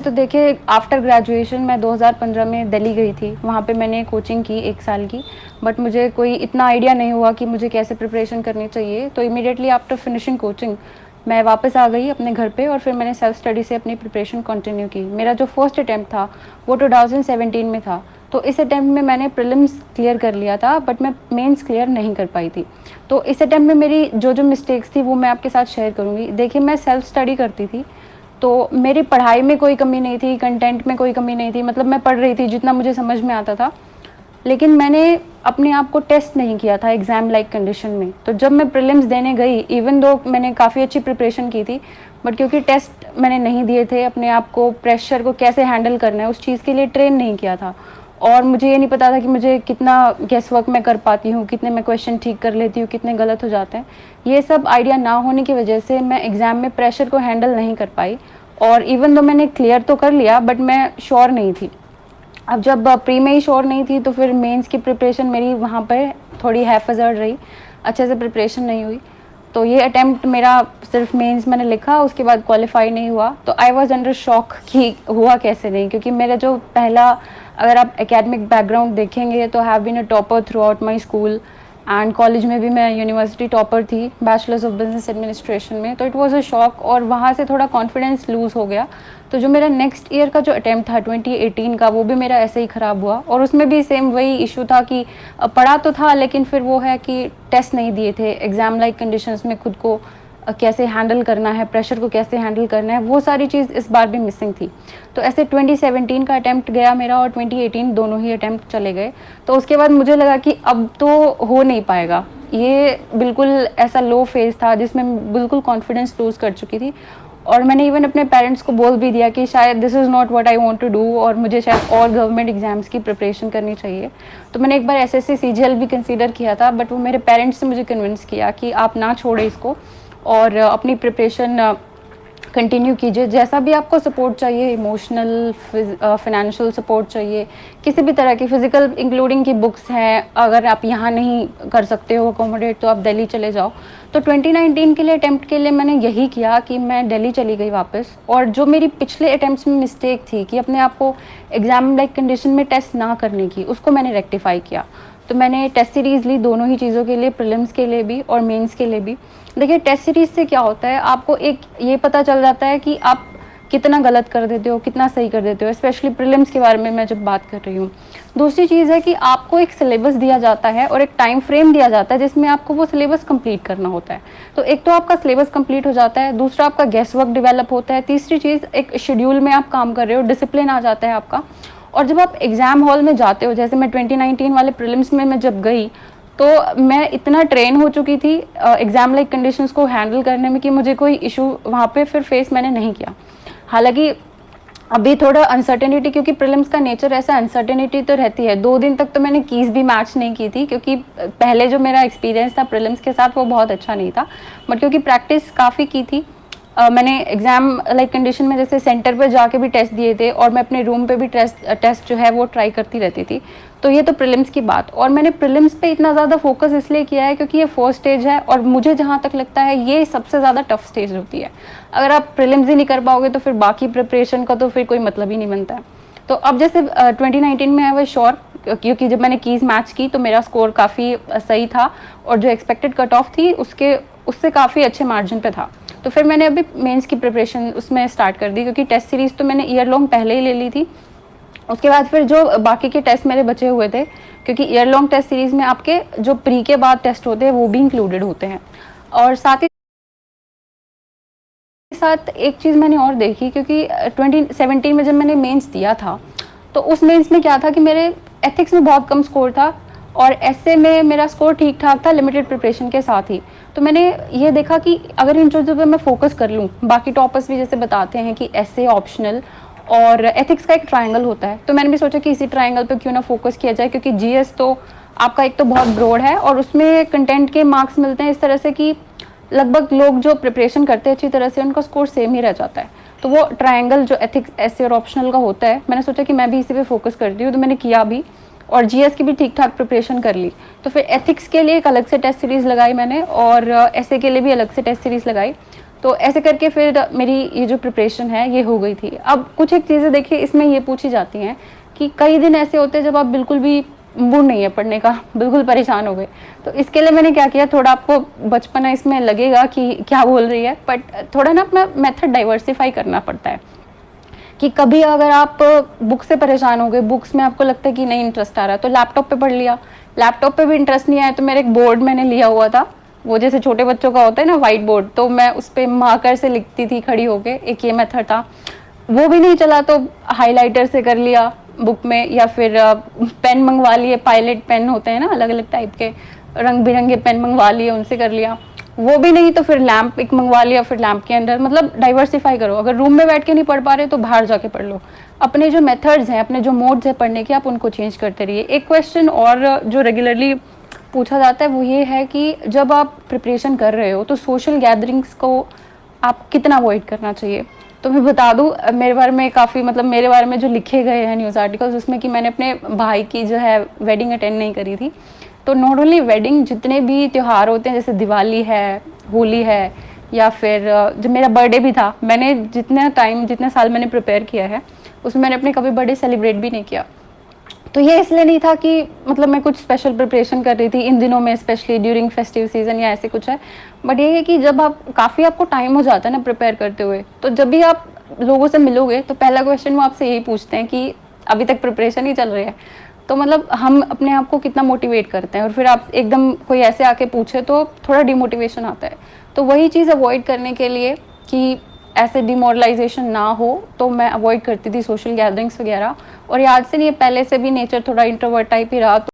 तो देखिए, after graduation मैं 2015 में दिल्ली गई थी। वहाँ पे मैंने कोचिंग की 1 साल की, बट मुझे कोई इतना आइडिया नहीं हुआ कि मुझे कैसे प्रिपरेशन करनी चाहिए। तो इमीडिएटली आफ्टर फिनिशिंग कोचिंग मैं वापस आ गई अपने घर पे और फिर मैंने सेल्फ स्टडी से अपनी प्रिपरेशन कंटिन्यू की। मेरा जो फर्स्ट अटैम्प्ट था वो 2017 में था। तो इस अटैम्प्ट में मैंने प्रीलिम्स क्लियर कर लिया था, बट मैं मेंस क्लियर नहीं कर पाई थी। तो इस अटैम्प्ट में मेरी जो मिस्टेक्स थी वो मैं आपके साथ शेयर करूँगी। देखिए, मैं सेल्फ स्टडी करती थी, तो मेरी पढ़ाई में कोई कमी नहीं थी, कंटेंट में कोई कमी नहीं थी, मतलब मैं पढ़ रही थी जितना मुझे समझ में आता था। लेकिन मैंने अपने आप को टेस्ट नहीं किया था एग्ज़ाम लाइक कंडीशन में। तो जब मैं प्रीलिम्स देने गई, इवन दो मैंने काफ़ी अच्छी प्रिपरेशन की थी, बट क्योंकि टेस्ट मैंने नहीं दिए थे, अपने आप को प्रेशर को कैसे हैंडल करना है उस चीज़ के लिए ट्रेन नहीं किया था, और मुझे ये नहीं पता था कि मुझे कितना गेस वर्क मैं कर पाती हूँ, कितने मैं क्वेश्चन ठीक कर लेती हूँ, कितने गलत हो जाते हैं। ये सब आइडिया ना होने की वजह से मैं एग्ज़ाम में प्रेशर को हैंडल नहीं कर पाई, और इवन दो मैंने क्लियर तो कर लिया, बट मैं श्योर नहीं थी। अब जब प्री में ही श्योर नहीं थी, तो फिर मेंस की प्रिपरेशन मेरी वहाँ पर थोड़ी हैफजर्ड रही, अच्छे से प्रिपरेशन नहीं हुई। तो ये अटैम्प्ट मेरा सिर्फ मेंस मैंने लिखा, उसके बाद क्वालिफाई नहीं हुआ। तो आई वाज अंडर शॉक कि हुआ कैसे नहीं, क्योंकि मेरा जो पहला, अगर आप एकेडमिक बैकग्राउंड देखेंगे तो have been a topper throughout my school, and college में भी मैं यूनिवर्सिटी टॉपर थी, बैचलर्स ऑफ बिजनेस एडमिनिस्ट्रेशन में। तो इट वाज अ शॉक, और वहाँ से थोड़ा कॉन्फिडेंस लूज़ हो गया। तो जो मेरा नेक्स्ट ईयर का जो अटैम्प्ट था 2018 का, वो भी मेरा ऐसे ही ख़राब हुआ, और उसमें भी सेम वही इशू था कि पढ़ा तो था, लेकिन फिर वो है कि टेस्ट नहीं दिए थे, एग्ज़ाम लाइक कंडीशंस में खुद को कैसे हैंडल करना है, प्रेशर को कैसे हैंडल करना है, वो सारी चीज़ इस बार भी मिसिंग थी। तो ऐसे 2017 का अटैम्प्ट गया मेरा, और 2018 दोनों ही अटैम्प्ट चले गए। तो उसके बाद मुझे लगा कि अब तो हो नहीं पाएगा। ये बिल्कुल ऐसा लो फेज़ था जिसमें बिल्कुल कॉन्फिडेंस लूज़ कर चुकी थी, और मैंने इवन अपने पेरेंट्स को बोल भी दिया कि शायद this is not what I want to do, और मुझे शायद और गवर्नमेंट एग्जाम्स की प्रिपरेशन करनी चाहिए। तो मैंने एक बार एसएससी सीजीएल भी कंसीडर किया था, बट वो मेरे पेरेंट्स ने मुझे कन्विंस किया कि आप ना छोड़े इसको, और अपनी प्रिपरेशन कंटिन्यू कीजिए। जैसा भी आपको सपोर्ट चाहिए, इमोशनल, फाइनेंशियल सपोर्ट चाहिए, किसी भी तरह की, फिजिकल इंक्लूडिंग की बुक्स हैं, अगर आप यहाँ नहीं कर सकते हो अकोमोडेट तो आप दिल्ली चले जाओ। तो 2019 के लिए अटैम्प्ट के लिए मैंने यही किया कि मैं दिल्ली चली गई वापस, और जो मेरी पिछले अटैम्प्ट्स में मिस्टेक थी कि अपने आप को एग्जाम लाइक कंडीशन में टेस्ट ना करने की, उसको मैंने रेक्टिफाई किया। तो मैंने टेस्ट सीरीज़ ली दोनों ही चीज़ों के लिए, प्रीलिम्स के लिए भी और मेंस के लिए भी। देखिए, टेस्ट सीरीज़ से क्या होता है, आपको एक ये पता चल जाता है कि आप कितना गलत कर देते हो, कितना सही कर देते हो, स्पेशली प्रीलिम्स के बारे में मैं जब बात कर रही हूँ। दूसरी चीज़ है कि आपको एक सिलेबस दिया जाता है और एक टाइम फ्रेम दिया जाता है जिसमें आपको वो सिलेबस कंप्लीट करना होता है। तो एक तो आपका सिलेबस कंप्लीट हो जाता है, दूसरा आपका गेस वर्क डेवलप होता है, तीसरी चीज़ एक शेड्यूल में आप काम कर रहे हो, डिसिप्लिन आ जाता है आपका। और जब आप एग्ज़ाम हॉल में जाते हो, जैसे मैं 2019 वाले प्रीलिम्स में मैं जब गई, तो मैं इतना ट्रेन हो चुकी थी एग्ज़ाम लाइक कंडीशंस को हैंडल करने में कि मुझे कोई इशू वहाँ पे फिर फेस मैंने नहीं किया। हालांकि अभी थोड़ा अनसर्टेनिटी, क्योंकि प्रीलिम्स का नेचर ऐसा, अनसर्टेनिटी तो रहती है। 2 दिन तक तो मैंने कीज़ भी मैच नहीं की थी, क्योंकि पहले जो मेरा एक्सपीरियंस था प्रीलिम्स के साथ वो बहुत अच्छा नहीं था, बट क्योंकि प्रैक्टिस काफ़ी की थी, मैंने एग्ज़ाम लाइक कंडीशन में जैसे सेंटर पर जाके भी टेस्ट दिए थे, और मैं अपने रूम पे भी टेस्ट जो है वो ट्राई करती रहती थी। तो ये तो प्रीलिम्स की बात, और मैंने प्रीलिम्स पे इतना ज़्यादा फोकस इसलिए किया है क्योंकि ये फर्स्ट स्टेज है, और मुझे जहाँ तक लगता है ये सबसे ज़्यादा टफ स्टेज होती है। अगर आप प्रीलिम्स ही नहीं कर पाओगे तो फिर बाकी प्रिपरेशन का तो फिर कोई मतलब ही नहीं बनता है। तो अब जैसे 2019 में आई वाज श्योर, क्योंकि जब मैंने कीज़ मैच की तो मेरा स्कोर काफ़ी सही था, और जो एक्सपेक्टेड कट ऑफ थी उससे काफ़ी अच्छे मार्जिन पे था। तो फिर मैंने अभी मेंस की प्रिपरेशन उसमें स्टार्ट कर दी, क्योंकि टेस्ट सीरीज़ तो मैंने ईयर लॉन्ग पहले ही ले ली थी। उसके बाद फिर जो बाकी के टेस्ट मेरे बचे हुए थे, क्योंकि ईयर लॉन्ग टेस्ट सीरीज़ में आपके जो प्री के बाद टेस्ट होते हैं वो भी इंक्लूडेड होते हैं। और साथ ही साथ एक चीज़ मैंने और देखी, क्योंकि 2017 में जब मैंने मेंस दिया था, तो उस मेंस में क्या था कि मेरे एथिक्स में बहुत कम स्कोर था, और एसए में मेरा स्कोर ठीक ठाक था लिमिटेड प्रिपरेशन के साथ ही। तो मैंने ये देखा कि अगर इन चीज़ों पे मैं फोकस कर लूँ, बाकी टॉपर्स भी जैसे बताते हैं कि एसए ऑप्शनल और एथिक्स का एक ट्रायंगल होता है, तो मैंने भी सोचा कि इसी ट्रायंगल पे क्यों ना फोकस किया जाए, क्योंकि जीएस तो आपका एक तो बहुत ब्रॉड है, और उसमें कंटेंट के मार्क्स मिलते हैं इस तरह से कि लगभग लोग जो प्रिपरेशन करते हैं अच्छी तरह से उनका स्कोर सेम ही रह जाता है। तो वो ट्रायंगल जो एथिक्स, एसए और ऑप्शनल का होता है, मैंने सोचा कि मैं भी इसी पे फोकस करती हूँ, तो मैंने किया भी, और जीएस की भी ठीक ठाक प्रिपरेशन कर ली। तो फिर एथिक्स के लिए एक अलग से टेस्ट सीरीज़ लगाई मैंने, और एसए के लिए भी अलग से टेस्ट सीरीज़ लगाई। तो ऐसे करके फिर मेरी ये जो प्रिपरेशन है ये हो गई थी। अब कुछ एक चीज़ें देखिए इसमें ये पूछी जाती हैं कि कई दिन ऐसे होते हैं जब आप बिल्कुल भी मूड नहीं है पढ़ने का, बिल्कुल परेशान हो गए। तो इसके लिए मैंने क्या किया, थोड़ा आपको बचपना इसमें लगेगा कि क्या बोल रही है, बट थोड़ा ना अपना मेथड डाइवर्सिफाई करना पड़ता है। कि कभी अगर आप बुक से परेशान हो गए, बुक्स में आपको लगता है कि नहीं इंटरेस्ट आ रहा, तो लैपटॉप पे पढ़ लिया। लैपटॉप पे भी इंटरेस्ट नहीं आया तो मेरे एक बोर्ड मैंने लिया हुआ था, वो जैसे छोटे बच्चों का होता है ना वाइट बोर्ड, तो मैं उस पर मार्कर से लिखती थी खड़ी होके, एक ये मेथड था। वो भी नहीं चला तो हाइलाइटर से कर लिया बुक में, या फिर पेन मंगवा लिए, पायलट पेन होते हैं ना अलग अलग टाइप के, रंग बिरंगे पेन मंगवा लिए, उनसे कर लिया। वो भी नहीं तो फिर लैंप एक मंगवा लिया, फिर लैंप के अंदर, मतलब डाइवर्सिफाई करो। अगर रूम में बैठ के नहीं पढ़ पा रहे तो बाहर जाके पढ़ लो। अपने जो मेथड्स हैं, अपने जो मोड्स हैं पढ़ने के, आप उनको चेंज करते रहिए। एक क्वेश्चन और जो रेगुलरली पूछा जाता है वो ये है कि जब आप प्रिपरेशन कर रहे हो तो सोशल गैदरिंग्स को आप कितना अवॉइड करना चाहिए। तो मैं बता दूं, मेरे बारे में काफ़ी, मतलब मेरे बारे में जो लिखे गए हैं न्यूज़ आर्टिकल्स, उसमें कि मैंने अपने भाई की जो है वेडिंग अटेंड नहीं करी थी। तो नॉट ओनली वेडिंग, जितने भी त्यौहार होते हैं जैसे दिवाली है, होली है, या फिर जब मेरा बर्थडे भी था, मैंने जितने साल मैंने प्रिपेयर किया है उसमें मैंने अपने कभी बर्थडे सेलिब्रेट भी नहीं किया। तो ये इसलिए नहीं था कि मतलब मैं कुछ स्पेशल प्रिपरेशन कर रही थी इन दिनों में, स्पेशली ड्यूरिंग फेस्टिव सीजन या ऐसे कुछ है, बट ये है कि जब आप काफ़ी आपको टाइम हो जाता है ना प्रिपेयर करते हुए, तो जब भी आप लोगों से मिलोगे तो पहला क्वेश्चन वो आपसे यही पूछते हैं कि अभी तक प्रिपरेशन ही चल रही है। तो मतलब हम अपने आप को कितना मोटिवेट करते हैं, और फिर आप एकदम कोई ऐसे आके पूछे तो थोड़ा डिमोटिवेशन आता है। तो वही चीज़ अवॉइड करने के लिए कि ऐसे डिमोरलाइजेशन ना हो, तो मैं अवॉइड करती थी सोशल गैदरिंग्स वगैरह। और ये आज से नहीं, पहले से भी नेचर थोड़ा इंट्रोवर्ट टाइप ही रहा।